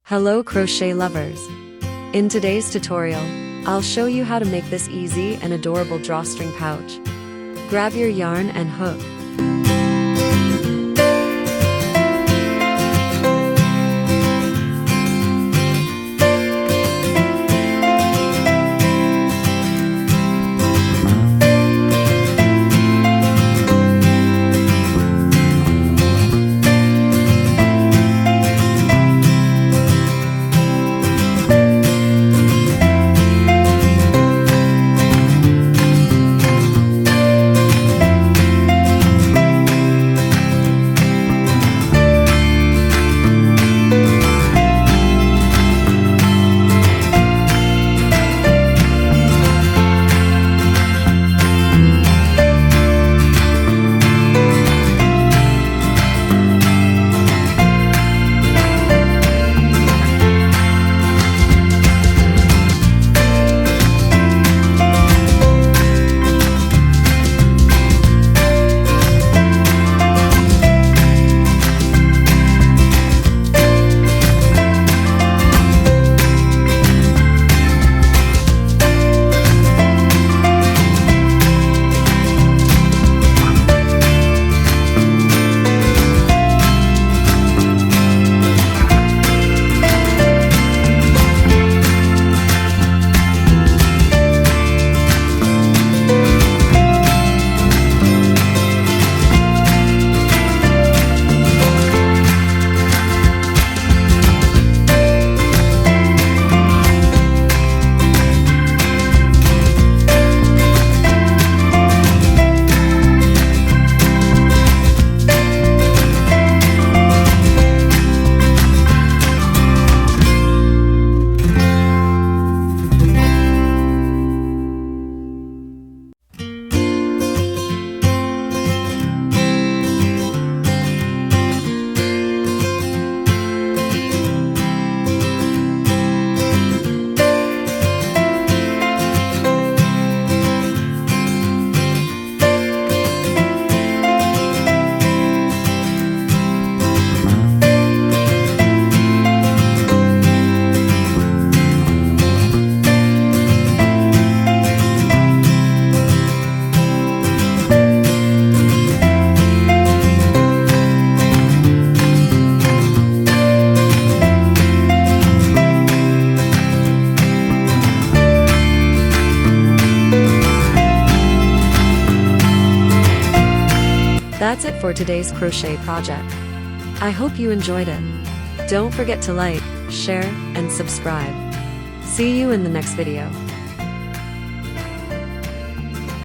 Hello crochet lovers! In today's tutorial, I'll show you how to make this easy and adorable drawstring pouch. Grab your yarn and hook. That's it for today's crochet project. I hope you enjoyed it. Don't forget to like, share, and subscribe. See you in the next video.